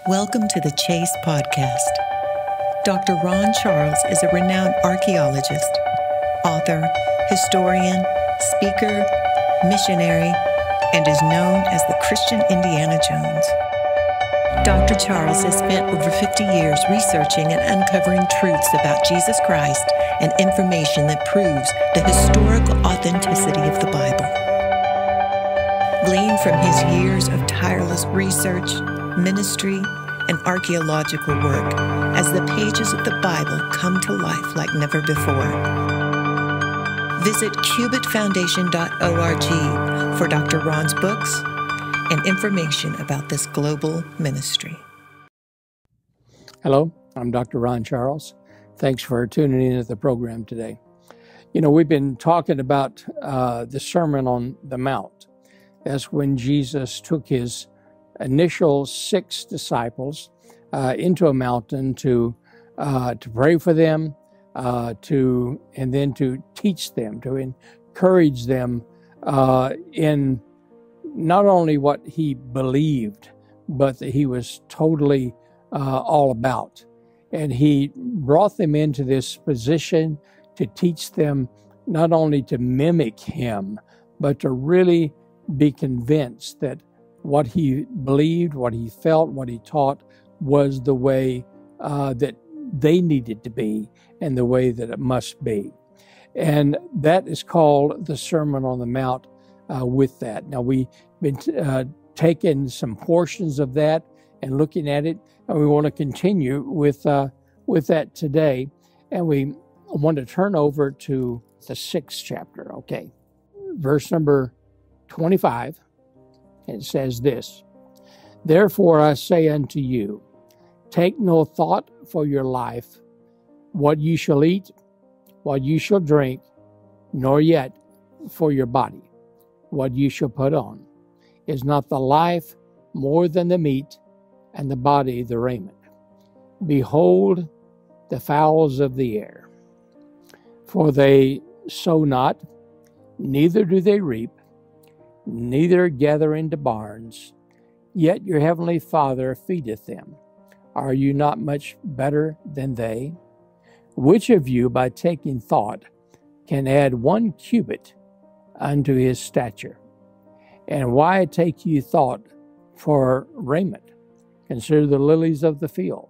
Welcome to the Chase Podcast. Dr. Ron Charles is a renowned archaeologist, author, historian, speaker, missionary, and is known as the Christian Indiana Jones. Dr. Charles has spent over 50 years researching and uncovering truths about Jesus Christ and information that proves the historical authenticity of the Bible. Gleaned from his years of tireless research, ministry, and archaeological work as the pages of the Bible come to life like never before. Visit cubitfoundation.org for Dr. Ron's books and information about this global ministry. Hello, I'm Dr. Ron Charles. Thanks for tuning in to the program today. We've been talking about the Sermon on the Mount. That's when Jesus took his initial 6 disciples into a mountain to pray for them, and then to teach them, to encourage them in not only what he believed, but that he was totally all about. And he brought them into this position to teach them not only to mimic him, but to really be convinced that what he believed, what he felt, what he taught was the way that they needed to be and the way that it must be. And that is called the Sermon on the Mount with that. Now, we've been taking some portions of that and looking at it, and we want to continue with that today. And we want to turn over to the 6th chapter, okay? Verse number 25. It says this, "Therefore I say unto you, take no thought for your life, what you shall eat, what you shall drink, nor yet for your body, what you shall put on. Is not the life more than the meat, and the body the raiment? Behold the fowls of the air, for they sow not, neither do they reap, neither gather into barns, yet your heavenly Father feedeth them. Are you not much better than they? Which of you, by taking thought, can add 1 cubit unto his stature? And why take ye thought for raiment? Consider the lilies of the field,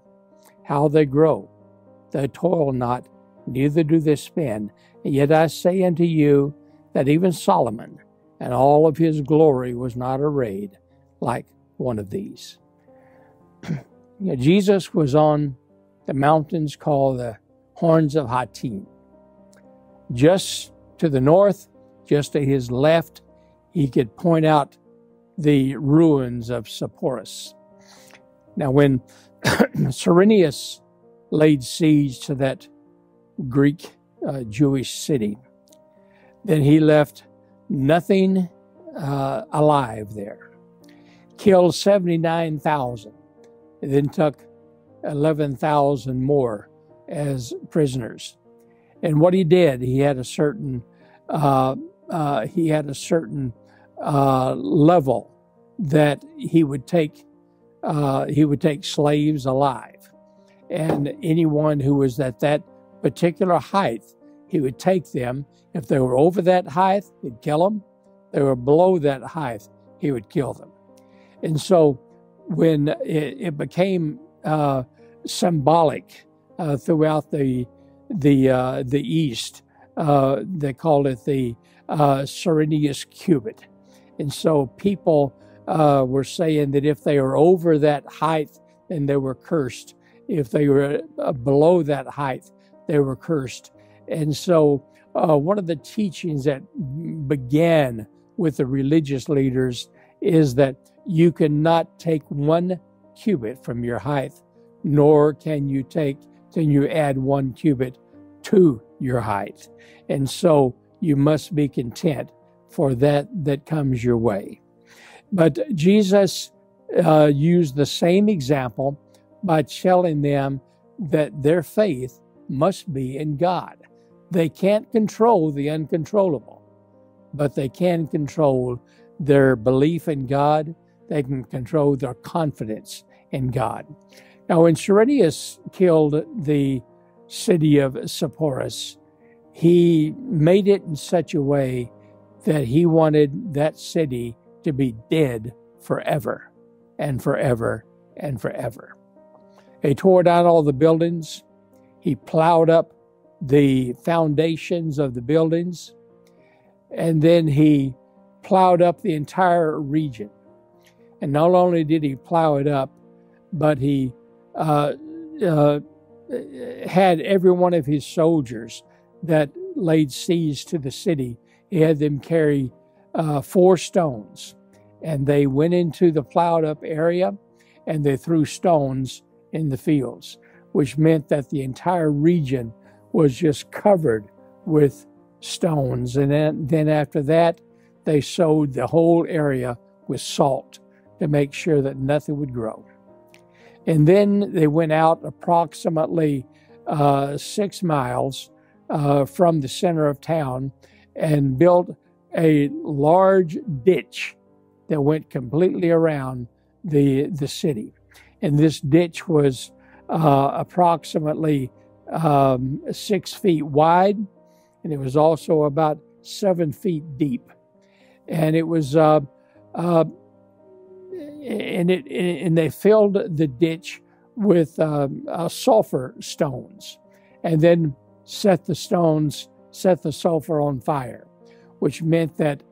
how they grow. They toil not, neither do they spin. And yet I say unto you that even Solomon, and all of his glory, was not arrayed like one of these." Jesus was on the mountains called the Horns of Hattin. Just to the north, just to his left, he could point out the ruins of Sepphoris. Now, when Cyrenius laid siege to that Greek Jewish city, then he left nothing alive there. Killed 79,000, and then took 11,000 more as prisoners. And what he did, he had a certain level that he would take slaves alive, and anyone who was at that particular height, he would take them. If they were over that height, he'd kill them. If they were below that height, he would kill them. And so when it became symbolic throughout the East, they called it the Cyrenius cubit. And so people were saying that if they were over that height, then they were cursed. If they were below that height, they were cursed. And so one of the teachings that began with the religious leaders is that you cannot take 1 cubit from your height, nor can you add 1 cubit to your height. And so you must be content for that comes your way. But Jesus used the same example by telling them that their faith must be in God. They can't control the uncontrollable, but they can control their belief in God. They can control their confidence in God. Now, when Cyrenius killed the city of Sepphoris, he made it in such a way that he wanted that city to be dead forever and forever and forever. He tore down all the buildings. He plowed up the foundations of the buildings, and then he plowed up the entire region. And not only did he plow it up, but he had every one of his soldiers that laid siege to the city. He had them carry 4 stones, and they went into the plowed up area and they threw stones in the fields, which meant that the entire region was just covered with stones. And then after that, they sowed the whole area with salt to make sure that nothing would grow. And then they went out approximately 6 miles from the center of town and built a large ditch that went completely around the city. And this ditch was approximately 6 feet wide, and it was also about 7 feet deep. And it was and they filled the ditch with sulfur stones, and then set the sulfur on fire, which meant that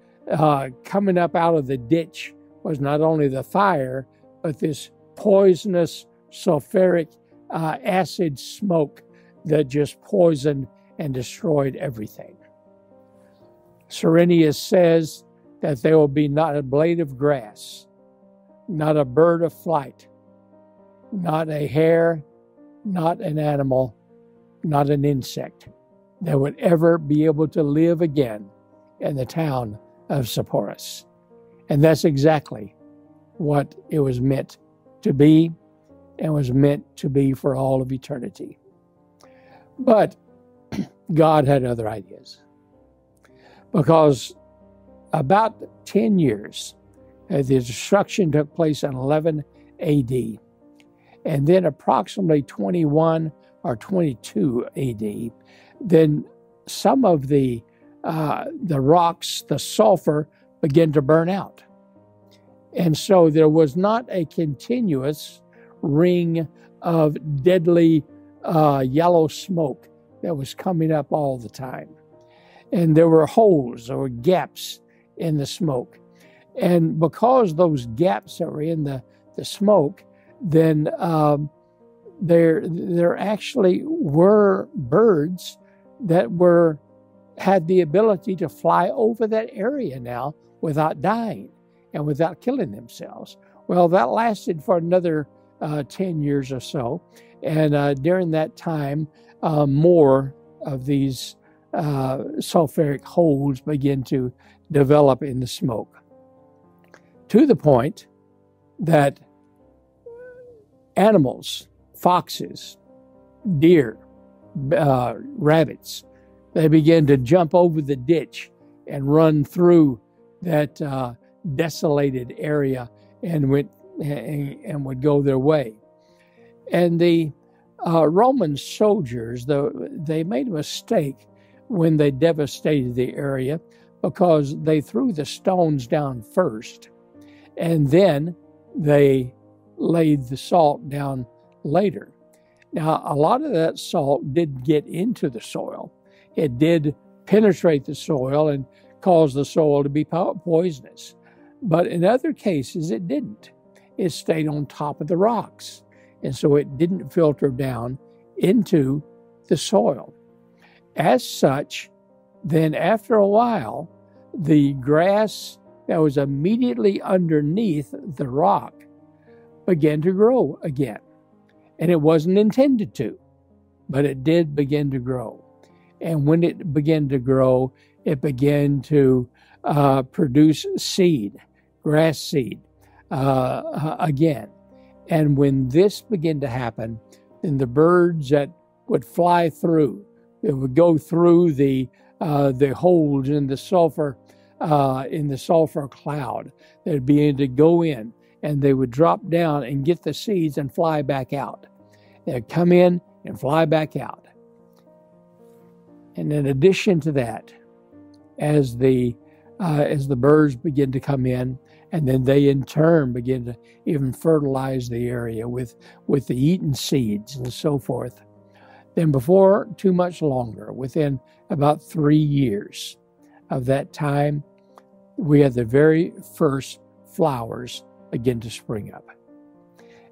coming up out of the ditch was not only the fire, but this poisonous sulfuric acid smoke that just poisoned and destroyed everything. Cyrenius says that there will be not a blade of grass, not a bird of flight, not a hair, not an animal, not an insect that would ever be able to live again in the town of Sepphoris. And that's exactly what it was meant to be, and was meant to be for all of eternity. But God had other ideas, because about 10 years, the destruction took place in 11 AD, and then approximately 21 or 22 AD, then some of the rocks, the sulfur, began to burn out. And so there was not a continuous ring of deadly yellow smoke that was coming up all the time. And there were holes or gaps in the smoke. And because those gaps that were in the smoke, then there actually were birds that had the ability to fly over that area now without dying and without killing themselves. Well, that lasted for another 10 years or so. And during that time, more of these sulfuric holes began to develop in the smoke, to the point that animals, foxes, deer, rabbits, they began to jump over the ditch and run through that desolated area and would go their way. And the Roman soldiers, they made a mistake when they devastated the area, because they threw the stones down first, and then they laid the salt down later. Now, a lot of that salt did get into the soil. It did penetrate the soil and cause the soil to be poisonous. But in other cases, it didn't. It stayed on top of the rocks. And so it didn't filter down into the soil. As such, then after a while, the grass that was immediately underneath the rock began to grow again. And it wasn't intended to, but it did begin to grow. And when it began to grow, it began to produce seed, grass seed, again. And when this began to happen, then the birds that would fly through, it would go through the holes in the sulfur cloud. They'd begin to go in and they would drop down and get the seeds and fly back out. They'd come in and fly back out. And in addition to that, as the birds begin to come in, and then they in turn begin to even fertilize the area with the eaten seeds and so forth, then before too much longer, within about 3 years of that time, we had the very first flowers begin to spring up.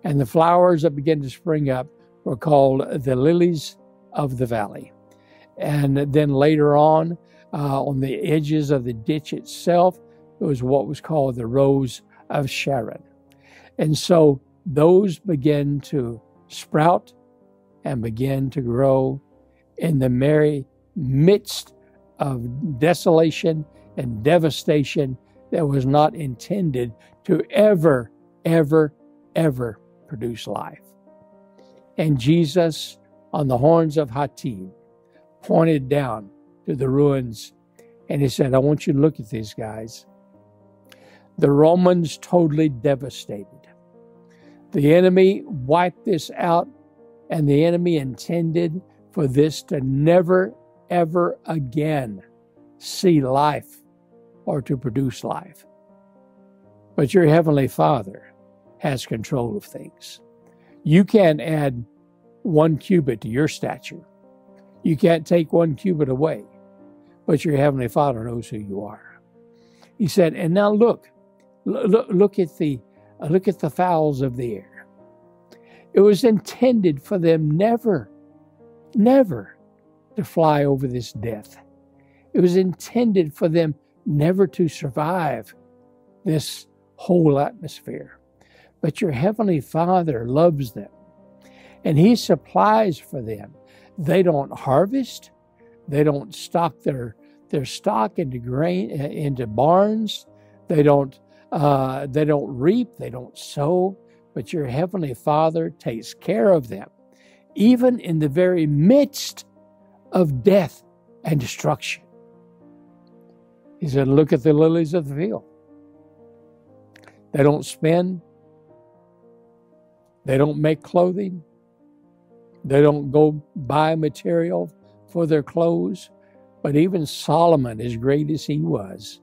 And the flowers that began to spring up were called the lilies of the valley. And then later on the edges of the ditch itself, it was what was called the rose of Sharon. And so those began to sprout and begin to grow in the very midst of desolation and devastation that was not intended to ever, ever, ever produce life. And Jesus, on the horns of Hattin, pointed down to the ruins, and he said, I want you to look at these guys. The Romans totally devastated. The enemy wiped this out, and the enemy intended for this to never, ever again see life or to produce life. But your Heavenly Father has control of things. You can't add 1 cubit to your stature. You can't take 1 cubit away, but your Heavenly Father knows who you are. He said, and now look at the fowls of the air. It was intended for them never, never to fly over this death. It was intended for them never to survive this whole atmosphere. But your Heavenly Father loves them, and He supplies for them. They don't harvest. They don't stock their stock into grain into barns. They don't reap. They don't sow. But your Heavenly Father takes care of them, even in the very midst of death and destruction. He said, look at the lilies of the field. They don't spin. They don't make clothing. They don't go buy material for their clothes. But even Solomon, as great as he was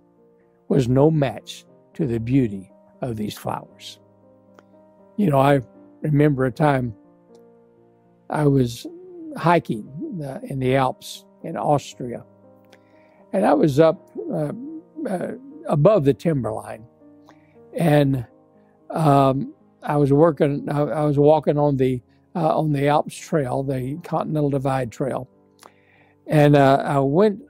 no match to the beauty of these flowers. You know, I remember a time I was hiking in the Alps in Austria, and I was up above the timberline, and I was walking on the Alps Trail, the Continental Divide Trail, and I went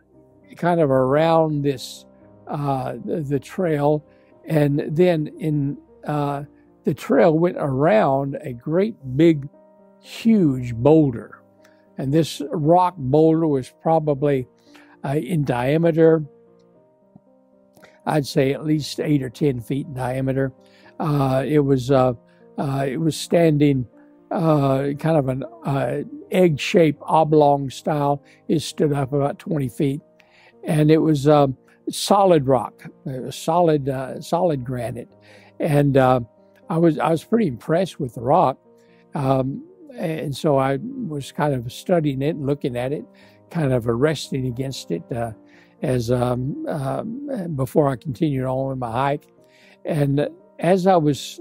kind of around this the trail, and then the trail went around a great big, huge boulder, and this rock boulder was probably in diameter, I'd say at least 8 or 10 feet in diameter. It was standing kind of an egg-shaped oblong style. It stood up about 20 feet, and it was solid rock, solid granite, and I was pretty impressed with the rock, and so I was kind of studying it and looking at it, kind of resting against it as before I continued on with my hike. And as I was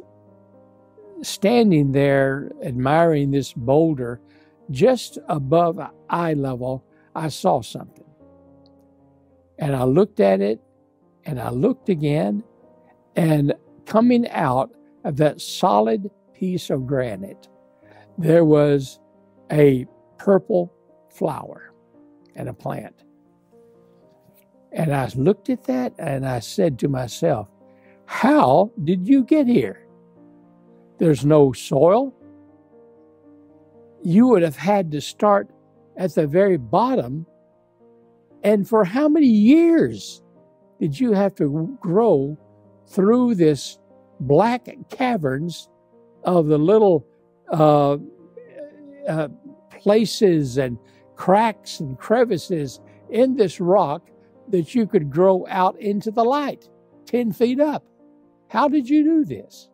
standing there admiring this boulder, just above eye level, I saw something. And I looked at it, and I looked again, and coming out of that solid piece of granite, there was a purple flower and a plant. And I looked at that, and I said to myself, how did you get here? There's no soil. You would have had to start at the very bottom. And for how many years did you have to grow through this black caverns of the little places and cracks and crevices in this rock that you could grow out into the light, 10 feet up? How did you do this?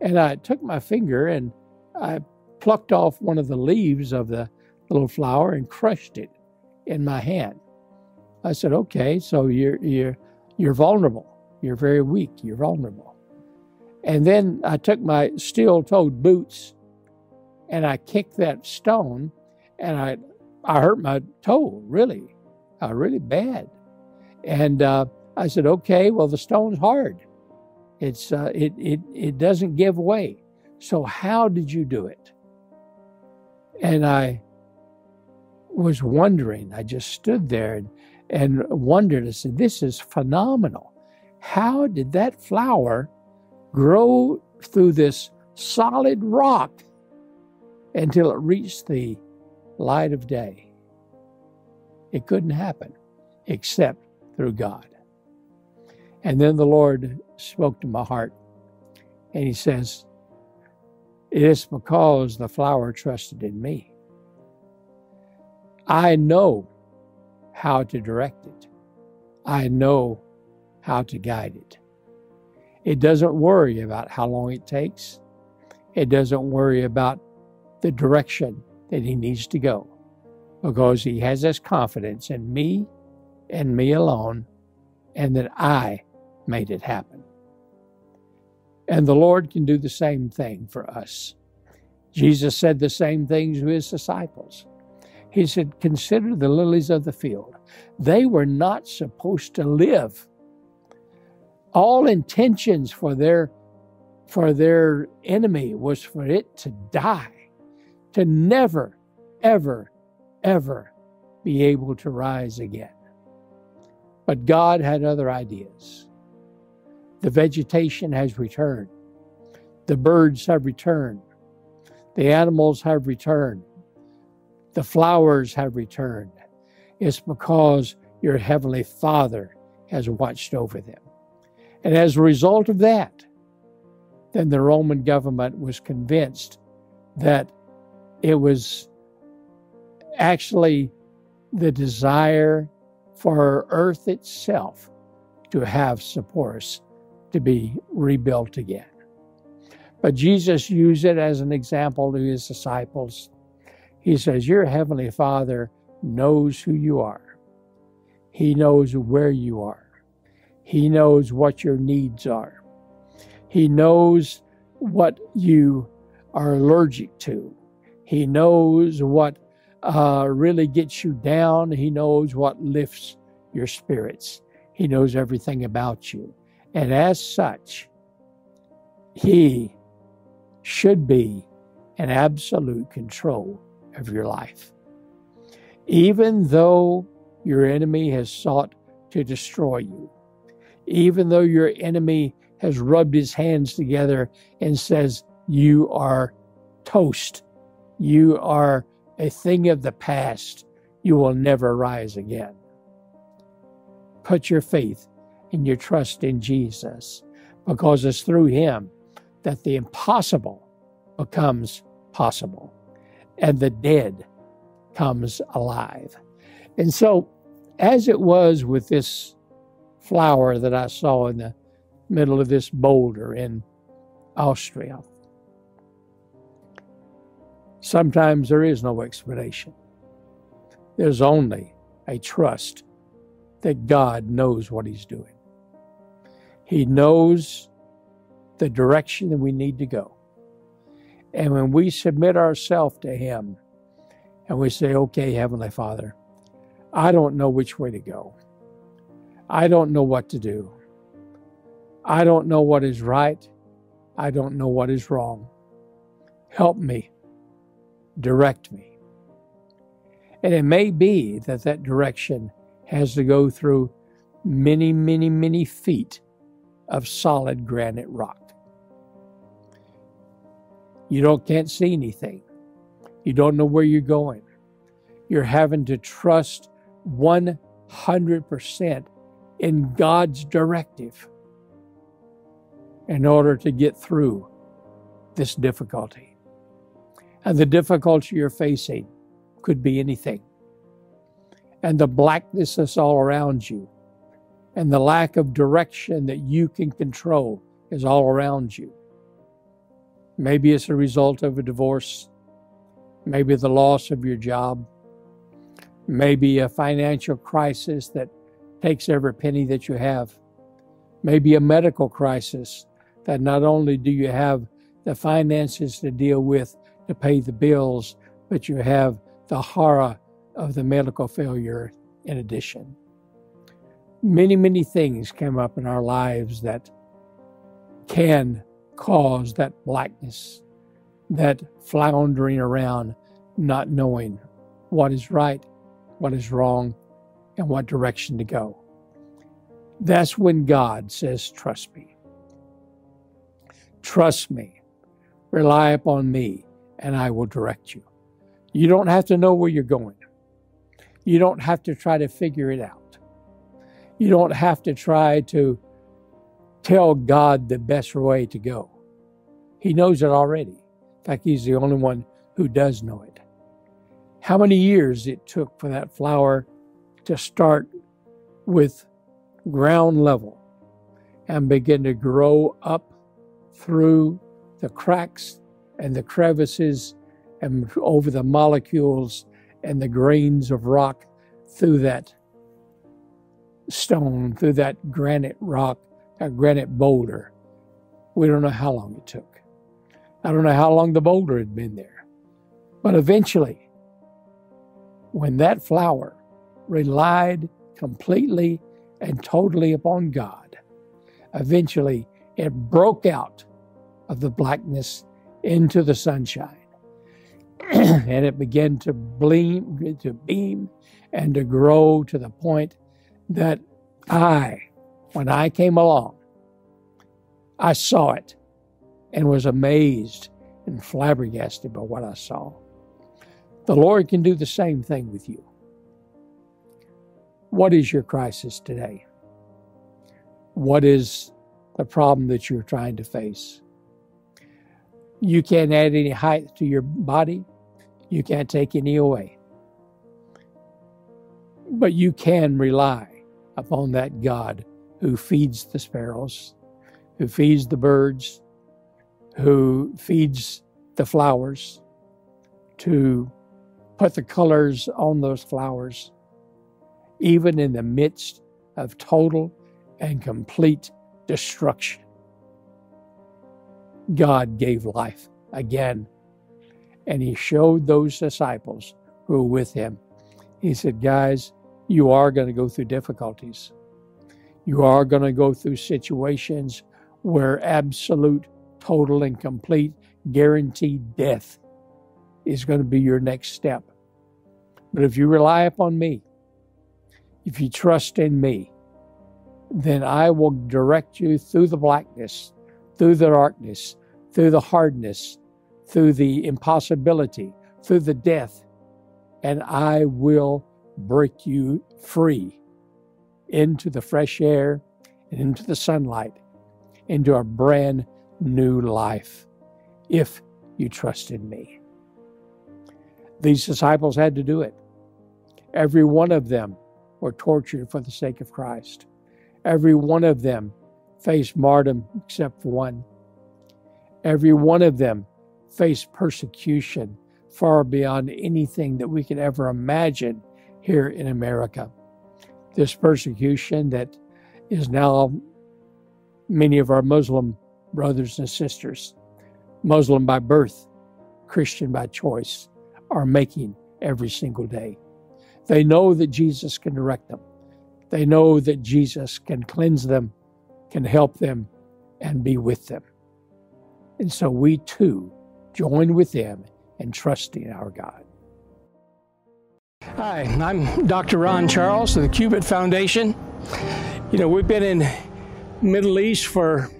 And I took my finger and I plucked off one of the leaves of the little flower and crushed it in my hand. I said, okay, so you're vulnerable. You're very weak. You're vulnerable. And then I took my steel-toed boots and I kicked that stone, and I hurt my toe really bad. And I said, okay, well, the stone's hard. It doesn't give way. So how did you do it? And I was wondering. I just stood there and wondered. I said, this is phenomenal. How did that flower grow through this solid rock until it reached the light of day? It couldn't happen except through God. And then the Lord spoke to my heart, and he says, it is because the flower trusted in me. I know how to direct it. I know how to guide it. It doesn't worry about how long it takes. It doesn't worry about the direction that he needs to go, because he has this confidence in me and me alone, and that I made it happen. And the Lord can do the same thing for us. Jesus said the same things to his disciples. He said, consider the lilies of the field. They were not supposed to live. All intentions for their enemy was for it to die, to never, ever, ever be able to rise again. But God had other ideas. The vegetation has returned. The birds have returned. The animals have returned. The flowers have returned. It's because your Heavenly Father has watched over them. And as a result of that, then the Roman government was convinced that it was actually the desire for Earth itself to have supports to be rebuilt again. But Jesus used it as an example to his disciples. He says, your Heavenly Father knows who you are. He knows where you are. He knows what your needs are. He knows what you are allergic to. He knows what really gets you down. He knows what lifts your spirits. He knows everything about you. And as such, he should be in absolute control of your life. Even though your enemy has sought to destroy you, even though your enemy has rubbed his hands together and says, you are toast, you are a thing of the past, you will never rise again. Put your faith and your trust in Jesus, because it's through him that the impossible becomes possible and the dead comes alive. And so, as it was with this flower that I saw in the middle of this boulder in Austria, sometimes there is no explanation. There's only a trust that God knows what he's doing. He knows the direction that we need to go. And when we submit ourselves to him and we say, okay, Heavenly Father, I don't know which way to go. I don't know what to do. I don't know what is right. I don't know what is wrong. Help me. Direct me. And it may be that that direction has to go through many, many, many feet of solid granite rock. You can't see anything. You don't know where you're going. You're having to trust 100% in God's directive in order to get through this difficulty. And the difficulty you're facing could be anything. And the blackness that's all around you, and the lack of direction that you can control is all around you. Maybe it's a result of a divorce, maybe the loss of your job, maybe a financial crisis that takes every penny that you have, maybe a medical crisis that not only do you have the finances to deal with to pay the bills, but you have the horror of the medical failure in addition. Many, many things come up in our lives that can cause that blackness, that floundering around, not knowing what is right, what is wrong, and what direction to go. That's when God says, trust me. Trust me. Rely upon me, and I will direct you. You don't have to know where you're going. You don't have to try to figure it out. You don't have to try to tell God the best way to go. He knows it already. In fact, He's the only one who does know it. How many years it took for that flower to start with ground level and begin to grow up through the cracks and the crevices and over the molecules and the grains of rock through that stone, through that granite rock, that granite boulder. We don't know how long it took. I don't know how long the boulder had been there. But eventually, when that flower relied completely and totally upon God, eventually it broke out of the blackness into the sunshine. And it began to beam and to grow to the point that when I came along, I saw it and was amazed and flabbergasted by what I saw. The Lord can do the same thing with you. What is your crisis today? What is the problem that you're trying to face? You can't add any height to your body. You can't take any away. But you can rely upon that God who feeds the sparrows, who feeds the birds, who feeds the flowers, to put the colors on those flowers, even in the midst of total and complete destruction. God gave life again, and He showed those disciples who were with Him. He said, guys, you are going to go through difficulties. You are going to go through situations where absolute, total, and complete guaranteed death is going to be your next step. But if you rely upon me, if you trust in me, then I will direct you through the blackness, through the darkness, through the hardness, through the impossibility, through the death, and I will break you free into the fresh air and into the sunlight, into a brand new life, if you trust in me. These disciples had to do it. Every one of them were tortured for the sake of Christ. Every one of them faced martyrdom except for one. Every one of them faced persecution far beyond anything that we could ever imagine here in America. This persecution that is now many of our Muslim brothers and sisters, Muslim by birth, Christian by choice, are making every single day. They know that Jesus can direct them. They know that Jesus can cleanse them, can help them, and be with them. And so we too join with them in trusting our God. Hi, I'm Dr. Ron Charles of the Cubit Foundation. You know, we've been in Middle East for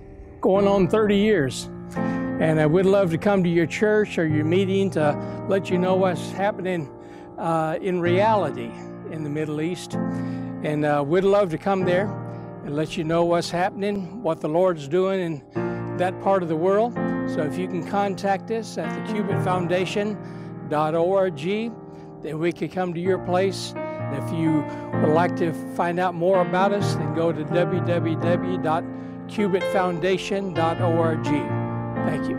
going on 30 years. And I would love to come to your church or your meeting to let you know what's happening in reality in the Middle East. And we'd love to come there and let you know what's happening, what the Lord's doing in that part of the world. So if you can contact us at thecubitfoundation.org, then we could come to your place. And if you would like to find out more about us, then go to www.cubitfoundation.org. Thank you.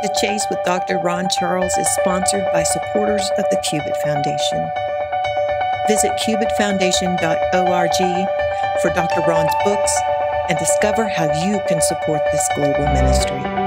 The Chase with Dr. Ron Charles is sponsored by supporters of the Cubit Foundation. Visit cubitfoundation.org for Dr. Ron's books and discover how you can support this global ministry.